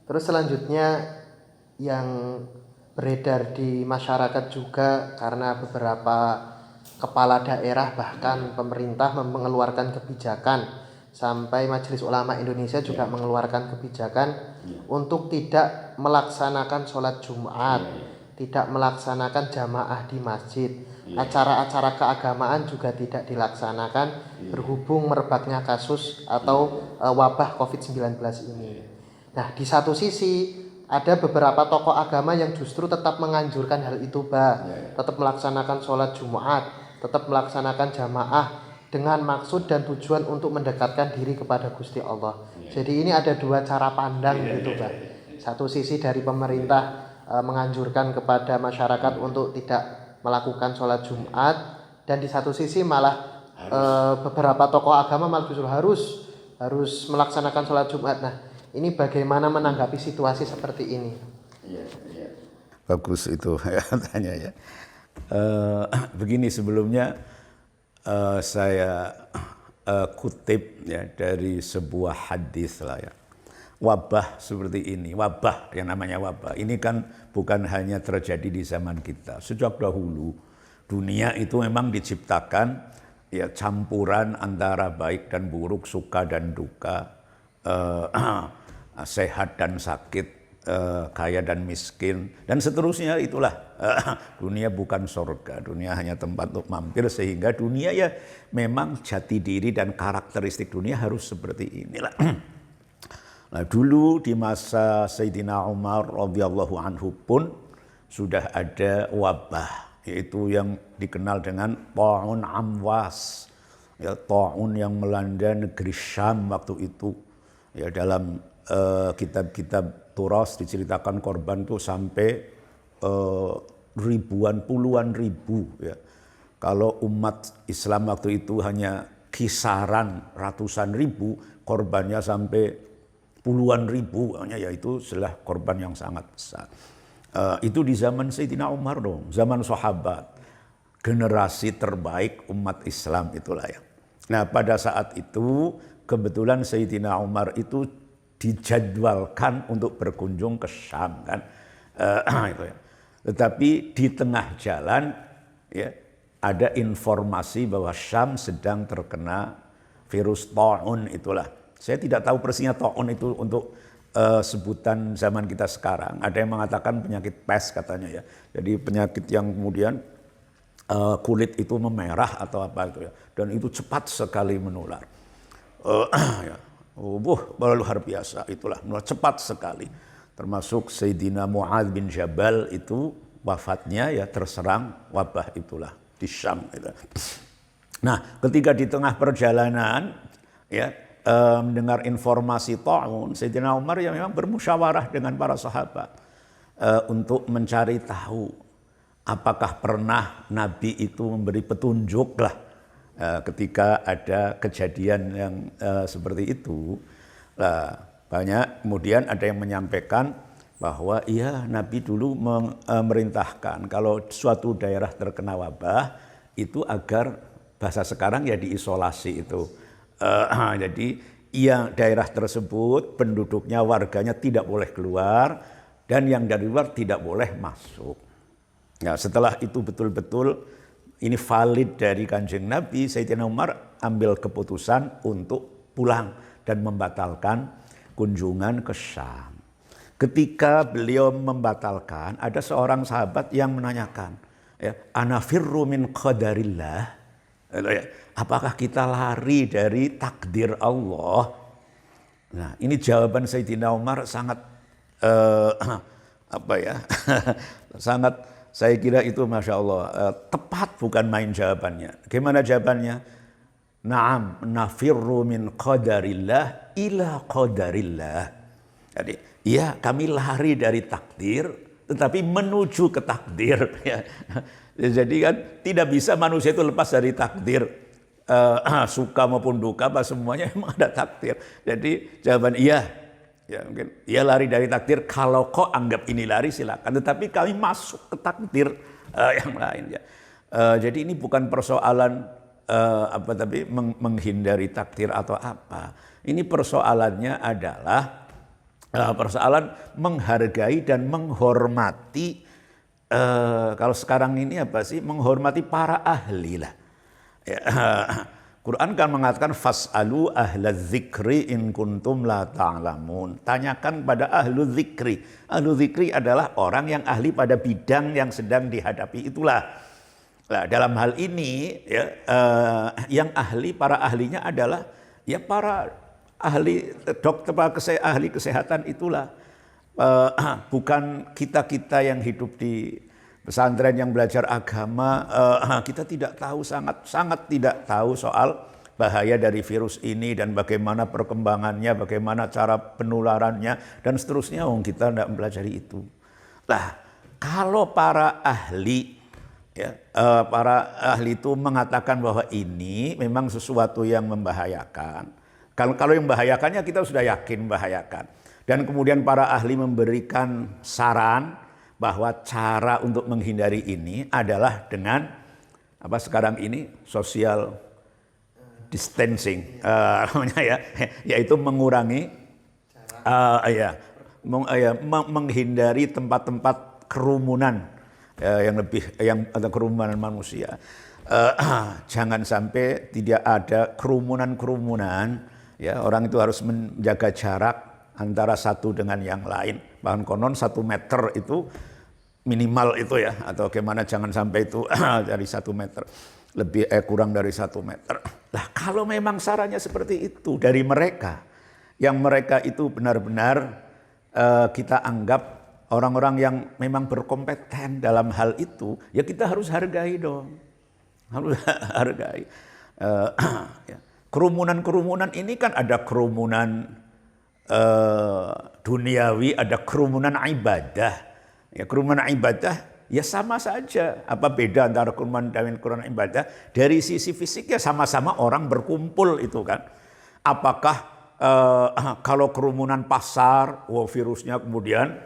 Terus selanjutnya yang beredar di masyarakat juga, karena beberapa kepala daerah bahkan pemerintah mengeluarkan kebijakan, sampai Majelis Ulama Indonesia juga mengeluarkan kebijakan untuk tidak melaksanakan sholat Jumat, tidak melaksanakan jamaah di masjid, acara-acara keagamaan juga tidak dilaksanakan berhubung merebaknya kasus atau wabah COVID-19 ini. Nah, di satu sisi ada beberapa tokoh agama yang justru tetap menganjurkan hal itu, tetap melaksanakan sholat Jumat, tetap melaksanakan jamaah dengan maksud dan tujuan untuk mendekatkan diri kepada Gusti Allah. Jadi ini ada dua cara pandang gitu, Pak. Satu sisi dari pemerintah menganjurkan kepada masyarakat untuk tidak melakukan sholat Jumat, dan di satu sisi malah beberapa tokoh agama malah justru harus melaksanakan sholat Jumat. Nah, ini bagaimana menanggapi situasi seperti ini? Iya. Bagus itu ya, tanya ya. Begini, sebelumnya saya kutip ya dari sebuah hadis lah ya. Wabah seperti ini, wabah yang namanya wabah, ini kan bukan hanya terjadi di zaman kita. Sejak dahulu dunia itu memang diciptakan ya campuran antara baik dan buruk, suka dan duka, sehat dan sakit, kaya dan miskin, dan seterusnya. Itulah dunia bukan surga, dunia hanya tempat untuk mampir, sehingga dunia ya memang jati diri dan karakteristik dunia harus seperti inilah. Nah, dulu di masa Sayyidina Umar radhiyallahu anhu pun sudah ada wabah, yaitu yang dikenal dengan Ta'un Amwas, ya, ta'un yang melanda negeri Syam waktu itu. Ya, dalam kitab-kitab Turas diceritakan korban itu sampai ribuan, puluhan ribu ya. Kalau umat Islam waktu itu hanya kisaran ratusan ribu, korbannya sampai puluhan ribu, yaitu adalah korban yang sangat besar. Itu di zaman Sayyidina Umar dong, zaman sahabat, generasi terbaik umat Islam itulah ya. Nah, pada saat itu kebetulan Sayyidina Umar itu dijadwalkan untuk berkunjung ke Syam kan, itu ya. Tetapi di tengah jalan ya ada informasi bahwa Syam sedang terkena virus ta'un itulah. Saya tidak tahu persisnya ta'un itu untuk sebutan zaman kita sekarang. Ada yang mengatakan penyakit pes katanya ya. Jadi penyakit yang kemudian kulit itu memerah atau apa itu ya. Dan itu cepat sekali menular. Ya. Luar biasa itulah, cepat sekali. Termasuk Sayyidina Mu'adz bin Jabal itu wafatnya ya terserang wabah itulah di Syam gitu. Nah, ketika di tengah perjalanan ya mendengar informasi ta'un, Sayyidina Umar yang memang bermusyawarah dengan para sahabat untuk mencari tahu apakah pernah Nabi itu memberi petunjuk lah ketika ada kejadian yang seperti itu. Banyak kemudian ada yang menyampaikan bahwa iya, Nabi dulu memerintahkan kalau suatu daerah terkena wabah itu agar bahasa sekarang ya diisolasi itu. Jadi yang daerah tersebut penduduknya, warganya tidak boleh keluar, dan yang dari luar tidak boleh masuk. Nah, setelah itu betul-betul ini valid dari Kanjeng Nabi, Sayyidina Umar ambil keputusan untuk pulang dan membatalkan kunjungan ke Syam. Ketika beliau membatalkan, ada seorang sahabat yang menanyakan, ya, ana firru min qadarillah. Apakah kita lari dari takdir Allah? Nah, ini jawaban Sayyidina Umar sangat sangat, saya kira itu Masya Allah tepat, bukan main jawabannya. Gimana jawabannya? Naam nafirru min qadarillah ila qadarillah. Jadi ya, kami lari dari takdir tetapi menuju ke takdir. Jadi kan tidak bisa manusia itu lepas dari takdir, suka maupun duka apa semuanya memang ada takdir. Jadi jawaban iya, ya mungkin ia lari dari takdir. Kalau kau anggap ini lari silakan, tetapi kami masuk ke takdir yang lain ya. Jadi ini bukan persoalan menghindari takdir atau apa. Ini persoalannya adalah persoalan menghargai dan menghormati. Kalau sekarang ini apa sih? Menghormati para ahli lah. Ya, Quran kan mengatakan fas'alu ahla dzikri in kuntum la ta'lamun. Tanyakan pada ahlu dzikri. Ahlu dzikri adalah orang yang ahli pada bidang yang sedang dihadapi itulah. Nah, dalam hal ini ya, yang ahli, para ahlinya adalah ya para ahli dokter, ahli kesehatan itulah. Bukan kita-kita yang hidup di pesantren yang belajar agama, kita tidak tahu, sangat tidak tahu soal bahaya dari virus ini dan bagaimana perkembangannya, bagaimana cara penularannya dan seterusnya. Kita tidak mempelajari itu. Nah, kalau para ahli, ya, para ahli itu mengatakan bahwa ini memang sesuatu yang membahayakan. Kalau yang membahayakannya kita sudah yakin membahayakan. Dan kemudian para ahli memberikan saran bahwa cara untuk menghindari ini adalah dengan apa sekarang ini social distancing, yaitu mengurangi, menghindari tempat-tempat kerumunan atau kerumunan manusia. Jangan sampai tidak ada kerumunan, ya, orang itu harus menjaga jarak antara satu dengan yang lain. Bahkan konon 1 meter itu minimal itu ya, atau bagaimana, jangan sampai itu dari 1 meter, lebih kurang dari 1 meter. Nah, kalau memang sarannya seperti itu dari mereka, yang mereka itu benar-benar kita anggap orang-orang yang memang berkompeten dalam hal itu, ya kita harus hargai dong, harus hargai. Kerumunan-kerumunan ini kan ada kerumunan duniawi, ada kerumunan ibadah. Ya, kerumunan ibadah ya sama saja. Apa beda antara kerumunan dan kerumunan ibadah? Dari sisi fisiknya sama-sama orang berkumpul itu kan. Apakah kalau kerumunan pasar, virusnya kemudian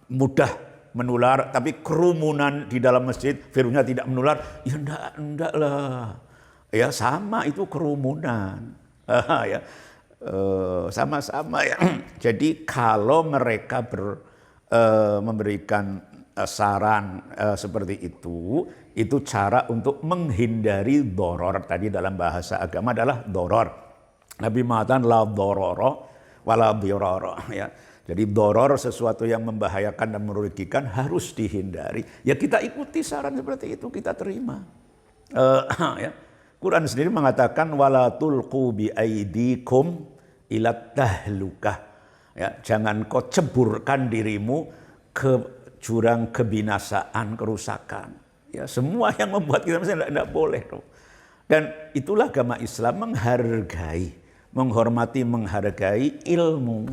mudah menular, tapi kerumunan di dalam masjid virusnya tidak menular? Ya enggak lah. Ya sama, itu kerumunan. Ya. Sama-sama ya. Jadi kalau mereka memberikan saran seperti itu cara untuk menghindari doror. Tadi dalam bahasa agama adalah doror. Nabi mengatakan la dororo wala diroro, ya. Jadi doror, sesuatu yang membahayakan dan merugikan, harus dihindari. Ya kita ikuti saran seperti itu, kita terima. Ya. Quran sendiri mengatakan wala tulqu bi aidikum ilat tahlukah. Ya, jangan kau ceburkan dirimu ke jurang kebinasaan, kerusakan. Ya, semua yang membuat kita tidak boleh. Dan itulah agama Islam, menghargai, menghormati, menghargai ilmu.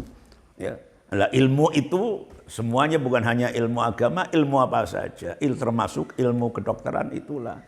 Ya. Nah, ilmu itu semuanya, bukan hanya ilmu agama, ilmu apa saja. Termasuk ilmu kedokteran itulah.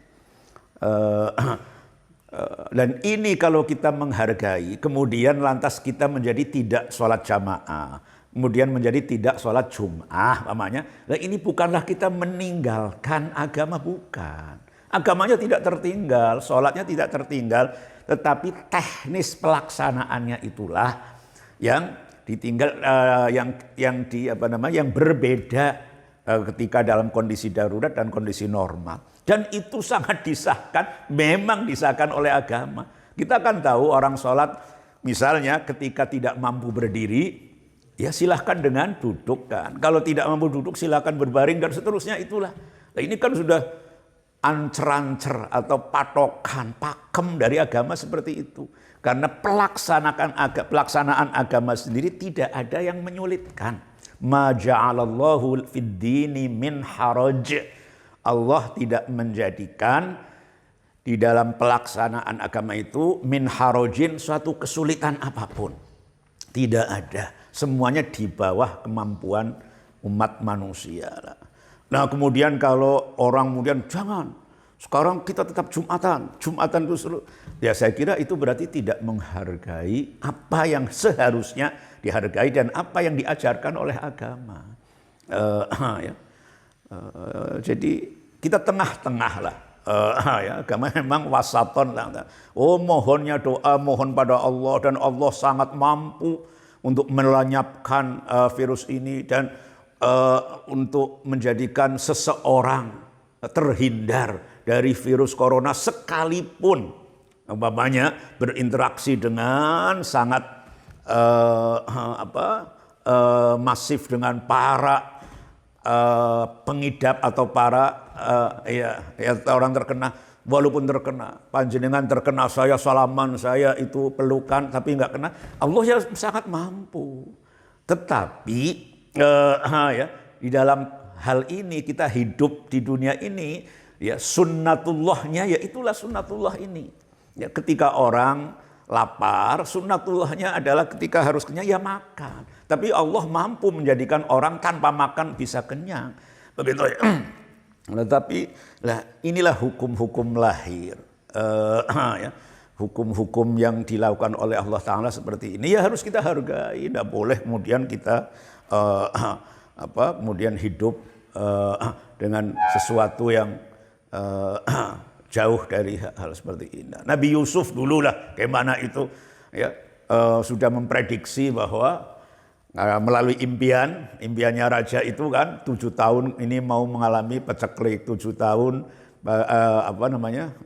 Dan ini kalau kita menghargai, kemudian lantas kita menjadi tidak sholat jamaah, kemudian menjadi tidak sholat Jum'ah, namanya. Nah, ini bukanlah kita meninggalkan agama, bukan. Agamanya tidak tertinggal, sholatnya tidak tertinggal, tetapi teknis pelaksanaannya itulah yang ditinggal, yang berbeda ketika dalam kondisi darurat dan kondisi normal. Dan itu sangat disahkan, memang disahkan oleh agama. Kita kan tahu orang sholat, misalnya ketika tidak mampu berdiri, ya silahkan dengan duduk kan. Kalau tidak mampu duduk silahkan berbaring dan seterusnya, itulah. Nah, ini kan sudah ancer-ancer atau patokan, pakem dari agama seperti itu. Karena pelaksanaan agama sendiri tidak ada yang menyulitkan. Ma ja'alallahu fid dini min haraj. Allah tidak menjadikan di dalam pelaksanaan agama itu min harojin suatu kesulitan apapun. Tidak ada. Semuanya di bawah kemampuan umat manusia. Nah, kemudian kalau orang kemudian jangan, sekarang kita tetap Jumatan itu seru. Ya saya kira itu berarti tidak menghargai apa yang seharusnya dihargai dan apa yang diajarkan oleh agama. Ya. Jadi kita tengah-tengah lah. Ya, agama memang wasaton lah. Oh, mohonnya doa, mohon pada Allah, dan Allah sangat mampu untuk melenyapkan virus ini dan untuk menjadikan seseorang terhindar dari virus corona sekalipun umpamanya berinteraksi dengan sangat masif dengan para pengidap atau para orang terkena. Walaupun terkena, panjenengan terkena, saya salaman, saya itu pelukan, tapi enggak kena. Allah ya sangat mampu. Tetapi di dalam hal ini kita hidup di dunia ini, ya sunnatullahnya ya itulah sunnatullah ini. Ya, ketika orang lapar, sunnatullahnya adalah ketika harus kenyang ya makan. Tapi Allah mampu menjadikan orang tanpa makan bisa kenyang. Begitu ya. Tetapi inilah hukum-hukum lahir, hukum-hukum yang dilakukan oleh Allah Ta'ala seperti ini ya harus kita hargai. Tidak boleh kemudian kita kemudian hidup dengan sesuatu yang jauh dari hal seperti ini. Nabi Yusuf dululah bagaimana itu ya sudah memprediksi bahwa melalui impiannya raja itu kan 7 tahun ini mau mengalami paceklik, 7 tahun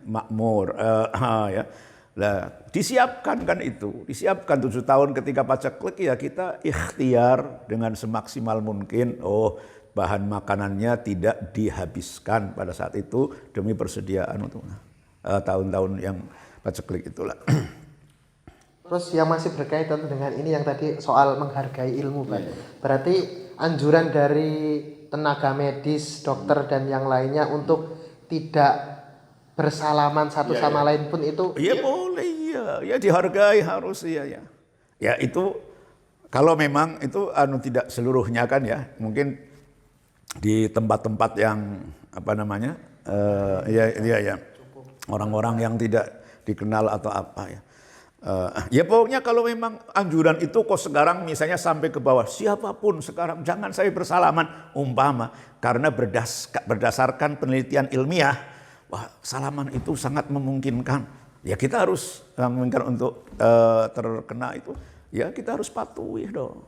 makmur ya. Nah, disiapkan kan itu, disiapkan 7 tahun ketika paceklik ya kita ikhtiar dengan semaksimal mungkin. Bahan makanannya tidak dihabiskan pada saat itu demi persediaan untuk tahun-tahun yang paceklik itulah. Terus yang masih berkaitan dengan ini yang tadi soal menghargai ilmu, Pak. Berarti anjuran dari tenaga medis, dokter dan yang lainnya untuk tidak bersalaman satu sama lain pun itu boleh ya dihargai harus ya. Ya itu kalau memang itu tidak seluruhnya kan ya. Mungkin di tempat-tempat yang orang-orang yang tidak dikenal atau apa ya. Pokoknya kalau memang anjuran itu kok sekarang misalnya sampai ke bawah, siapapun sekarang jangan saya bersalaman umpama karena berdasarkan penelitian ilmiah, salaman itu sangat memungkinkan. Ya kita harus memungkinkan untuk terkena itu, ya kita harus patuhi dong.